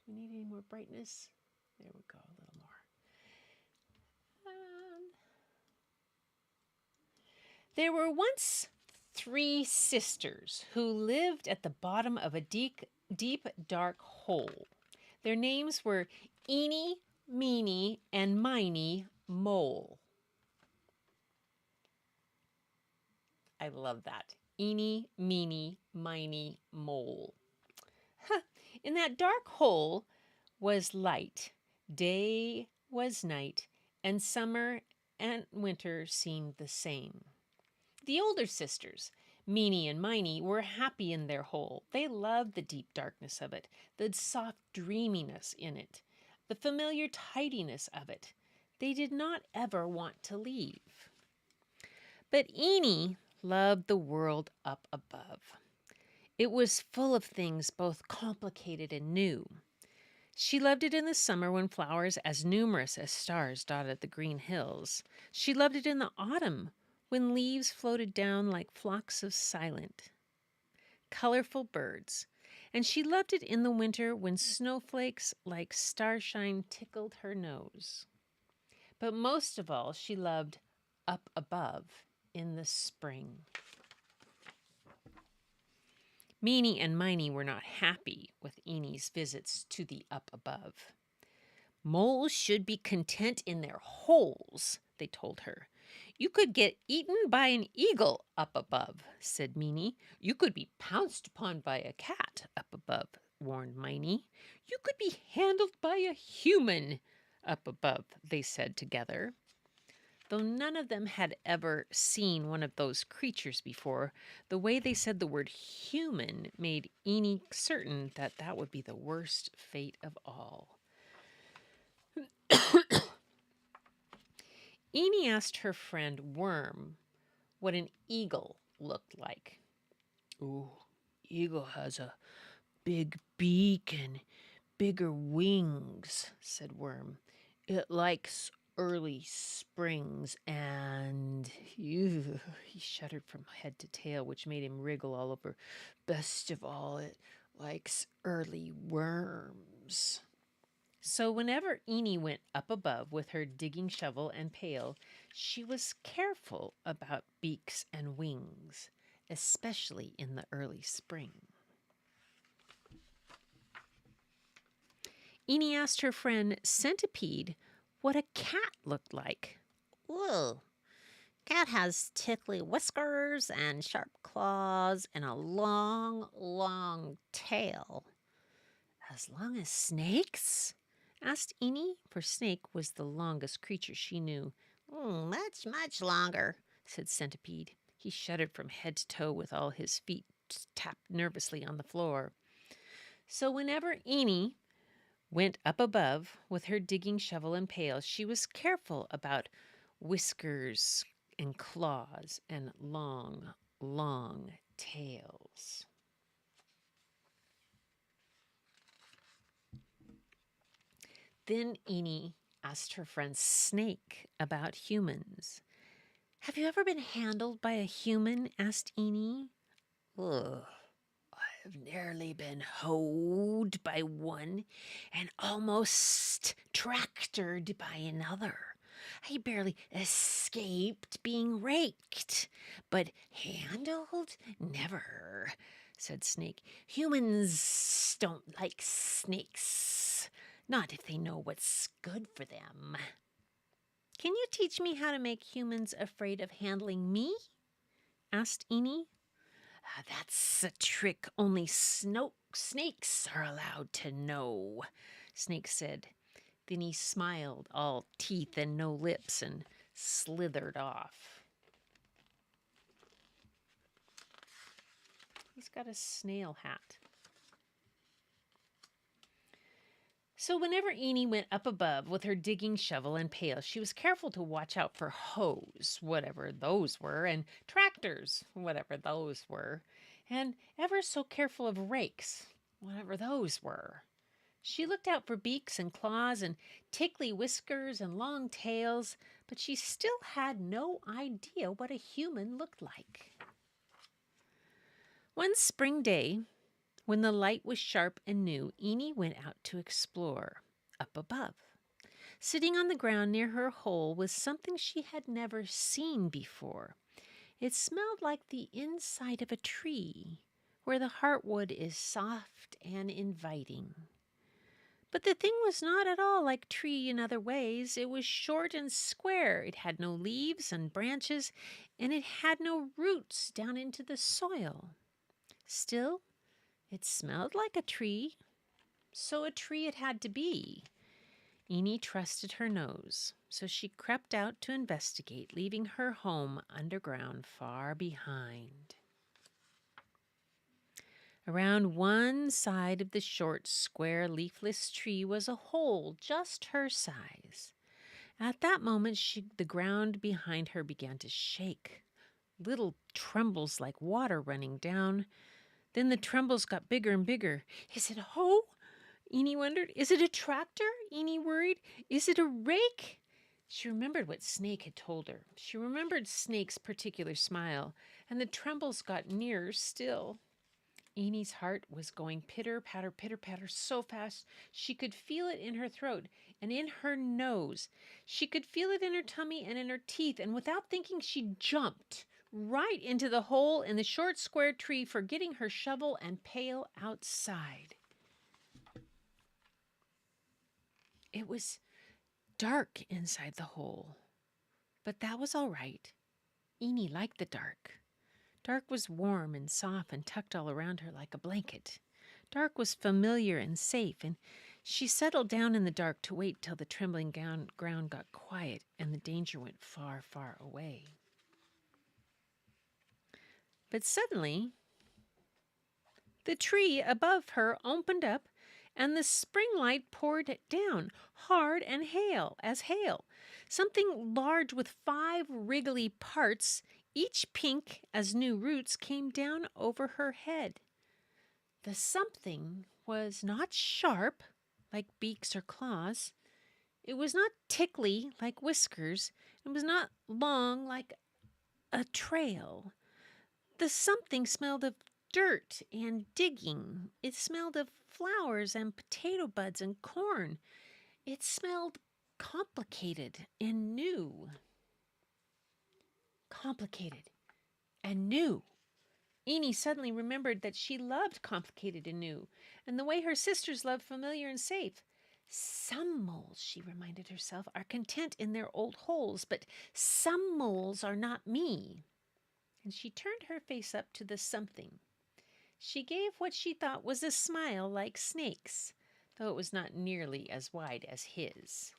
Do we need any more brightness? There we go, a little more. There were once 3 sisters who lived at the bottom of a deep, dark hole. Their names were Eenie, Meenie, and Miney Mole. I love that. Eenie, Meenie, Miney Mole. In that dark hole was light. Day was night, and summer and winter seemed the same. The older sisters, Meenie and Miney, were happy in their hole. They loved the deep darkness of it, the soft dreaminess in it, the familiar tidiness of it. They did not ever want to leave. But Eenie loved the world up above. It was full of things both complicated and new. She loved it in the summer when flowers as numerous as stars dotted the green hills. She loved it in the autumn when leaves floated down like flocks of silent, colorful birds. And she loved it in the winter when snowflakes like starshine tickled her nose. But most of all, she loved up above in the spring. Meenie and Miney were not happy with Eenie's visits to the up above. Moles should be content in their holes, they told her. You could get eaten by an eagle up above, said Meenie. You could be pounced upon by a cat up above, warned Miney. You could be handled by a human up above, they said together. Though none of them had ever seen one of those creatures before, the way they said the word human made Eenie certain that that would be the worst fate of all. Eenie asked her friend Worm what an eagle looked like. "Oh, eagle has a big beak and bigger wings," said Worm. "It likes early springs and..." He shuddered from head to tail, which made him wriggle all over. "Best of all, it likes early worms." So whenever Eenie went up above with her digging shovel and pail, she was careful about beaks and wings, especially in the early spring. Eenie asked her friend Centipede what a cat looked like. "Ooh, cat has tickly whiskers and sharp claws and a long, long tail." "As long as Snake's?" asked Eenie, for Snake was the longest creature she knew. Much, much longer," said Centipede. He shuddered from head to toe with all his feet tapped nervously on the floor. So whenever Eenie went up above with her digging shovel and pail, she was careful about whiskers and claws and long, long tails. Then Eenie asked her friend Snake about humans. "Have you ever been handled by a human?" asked Eenie. "Ugh, I've nearly been hoed by one and almost tractored by another. I barely escaped being raked, but handled? Never," said Snake. "Humans don't like snakes, not if they know what's good for them." "Can you teach me how to make humans afraid of handling me?" asked Eenie. "That's a trick only snakes are allowed to know," Snake said. Then he smiled, all teeth and no lips, and slithered off. He's got a snail hat. So whenever Eenie went up above with her digging shovel and pail, she was careful to watch out for hoes, whatever those were, and tractors, whatever those were, and ever so careful of rakes, whatever those were. She looked out for beaks and claws and tickly whiskers and long tails, but she still had no idea what a human looked like. One spring day, when the light was sharp and new, Eenie went out to explore up above. Sitting on the ground near her hole was something she had never seen before. It smelled like the inside of a tree, where the heartwood is soft and inviting. But the thing was not at all like tree in other ways. It was short and square. It had no leaves and branches, and it had no roots down into the soil. Still, it smelled like a tree, so a tree it had to be. Eenie trusted her nose, so she crept out to investigate, leaving her home underground far behind. Around one side of the short, square, leafless tree was a hole just her size. At that moment, the ground behind her began to shake. Little trembles like water running down. Then the trembles got bigger and bigger. Is it a hoe? Eenie wondered. Is it a tractor? Eenie worried. Is it a rake? She remembered what Snake had told her. She remembered Snake's particular smile, and the trembles got nearer still. Enie's heart was going pitter-patter, pitter-patter so fast she could feel it in her throat and in her nose. She could feel it in her tummy and in her teeth, and without thinking, she jumped right into the hole in the short square tree, forgetting her shovel and pail outside. It was dark inside the hole, but that was all right. Eenie liked the dark. Dark was warm and soft and tucked all around her like a blanket. Dark was familiar and safe, and she settled down in the dark to wait till the trembling ground got quiet and the danger went far, far away. But suddenly, the tree above her opened up, and the spring light poured down, hard and hail. Something large with 5 wriggly parts, each pink as new roots, came down over her head. The something was not sharp, like beaks or claws. It was not tickly, like whiskers. It was not long, like a trail. The something smelled of dirt and digging. It smelled of flowers and potato buds and corn. It smelled complicated and new. Complicated and new. Eenie suddenly remembered that she loved complicated and new, and the way her sisters loved familiar and safe. Some moles, she reminded herself, are content in their old holes, but some moles are not me. And she turned her face up to the something. She gave what she thought was a smile like Snake's, though it was not nearly as wide as his.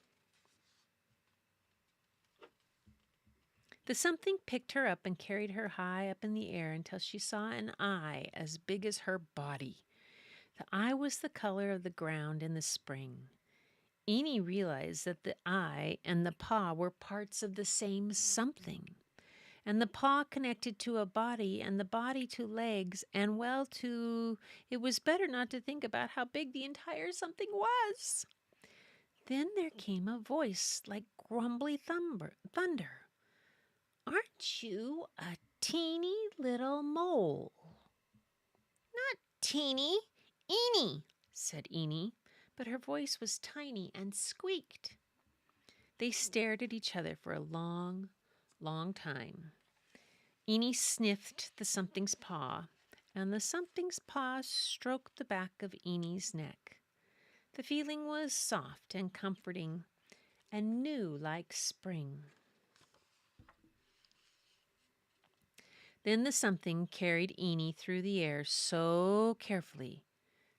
The something picked her up and carried her high up in the air until she saw an eye as big as her body. The eye was the color of the ground in the spring. Eenie realized that the eye and the paw were parts of the same something, and the paw connected to a body, and the body to legs, and it was better not to think about how big the entire something was. Then there came a voice like grumbly thunder. Aren't you a teeny little mole? Not teeny, Eenie, said Eenie, but her voice was tiny and squeaked. They stared at each other for a long, long time. Eenie sniffed the something's paw, and the something's paw stroked the back of Eenie's neck. The feeling was soft and comforting and new like spring. Then the something carried Eenie through the air so carefully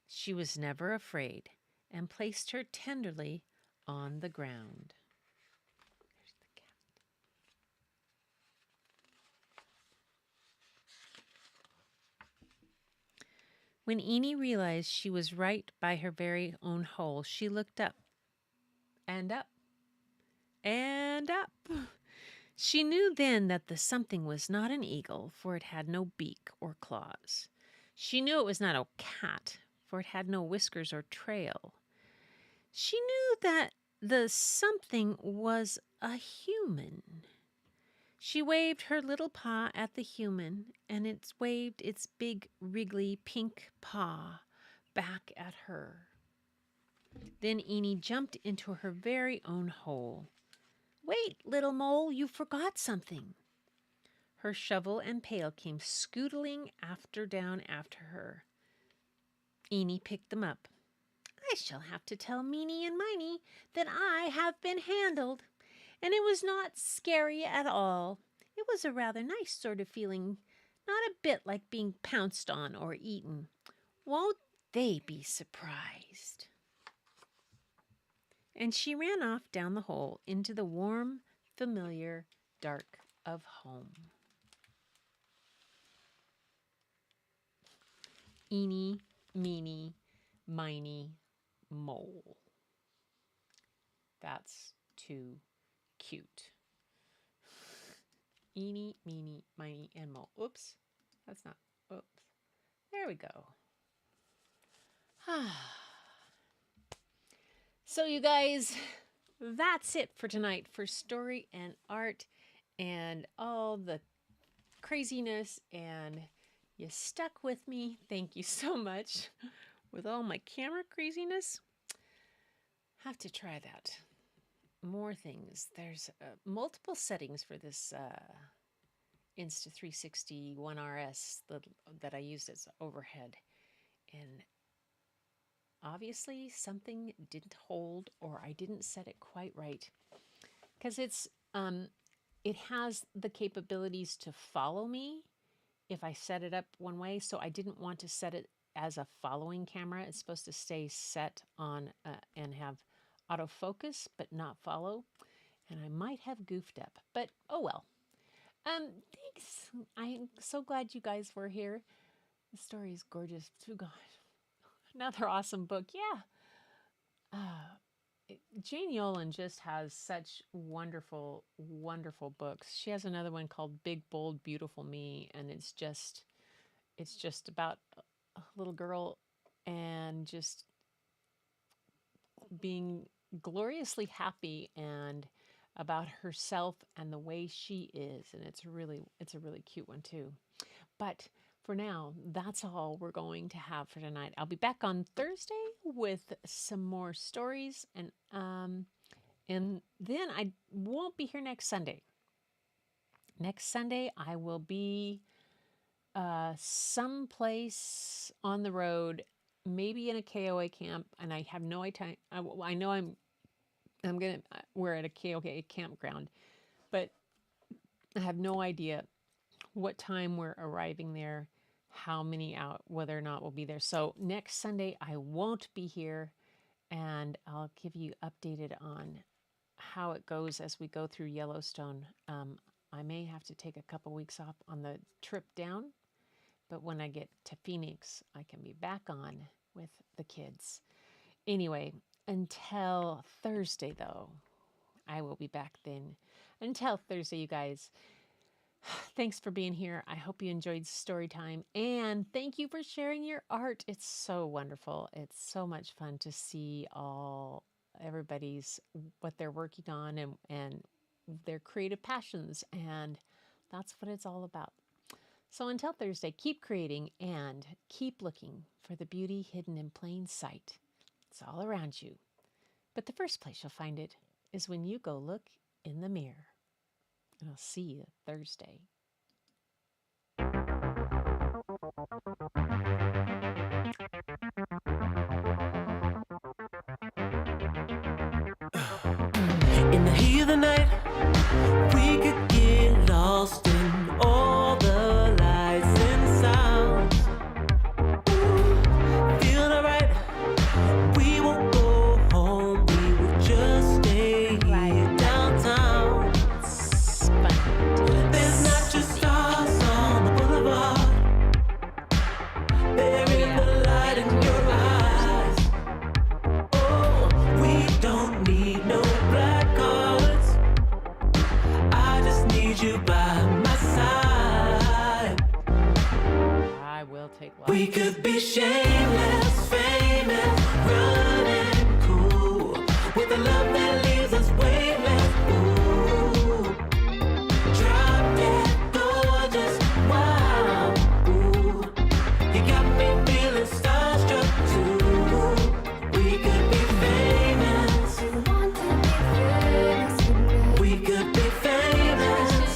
she was never afraid, and placed her tenderly on the ground. There's the cat. When Eenie realized she was right by her very own hole, she looked up and up and up. She knew then that the something was not an eagle, for it had no beak or claws. She knew it was not a cat, for it had no whiskers or trail. She knew that the something was a human. She waved her little paw at the human, and it waved its big, wriggly, pink paw back at her. Then Eenie jumped into her very own hole. Wait, little mole, you forgot something. Her shovel and pail came scootling down after her. Eenie picked them up. I shall have to tell Meenie and Miney that I have been handled. And it was not scary at all. It was a rather nice sort of feeling, not a bit like being pounced on or eaten. Won't they be surprised? And she ran off down the hole into the warm, familiar dark of home. Eenie, Meenie, Miney, Mole. That's too cute. Eenie, Meenie, Miney, and Mole. Oops, that's not. Oops. There we go. So you guys, that's it for tonight for story and art and all the craziness, and you stuck with me. Thank you so much. With all my camera craziness, have to try that. More things. There's multiple settings for this Insta360 1RS that I used as overhead, and obviously something didn't hold, or I didn't set it quite right, because it has the capabilities to follow me if I set it up one way. So I didn't want to set it as a following camera. It's supposed to stay set on and have autofocus but not follow, and I might have goofed up, but oh well. Thanks. I'm so glad you guys were here. The story is gorgeous. Oh gosh, another awesome book. Yeah. Jane Yolen just has such wonderful, wonderful books. She has another one called Big, Bold, Beautiful Me, and it's just about a little girl and just being gloriously happy and about herself and the way she is, and it's a really cute one too. But for now, that's all we're going to have for tonight. I'll be back on Thursday with some more stories, and then I won't be here next Sunday. Next Sunday, I will be someplace on the road, maybe in a KOA camp, and I have no idea. I know we're at a KOA campground, but I have no idea what time we're arriving there, how many out, whether or not we'll be there. So next Sunday I won't be here, and I'll give you updated on how it goes as we go through Yellowstone. I may have to take a couple weeks off on the trip down, but when I get to Phoenix, I can be back on with the kids. Anyway, until Thursday though, I will be back then. Until Thursday, you guys, thanks for being here. I hope you enjoyed story time, and thank you for sharing your art. It's so wonderful. It's so much fun to see everybody's what they're working on and their creative passions, and that's what it's all about. So until Thursday, keep creating and keep looking for the beauty hidden in plain sight. It's all around you. But the first place you'll find it is when you go look in the mirror. And I'll see you Thursday. In the heat of the night, we could get lost in all the lights and sounds. Feeling alright, we won't go home, we will just stay here downtown. There's not just stars on the boulevard, they're in the light in your eyes. Oh, we don't need no black cards, I just need you by my side. I will take life. We could be shameless, famous, running cool, with a love that leaves us weightless. Ooh, drop dead gorgeous, wow. Ooh, you got me feeling starstruck too. We could be famous, we could be famous,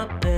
up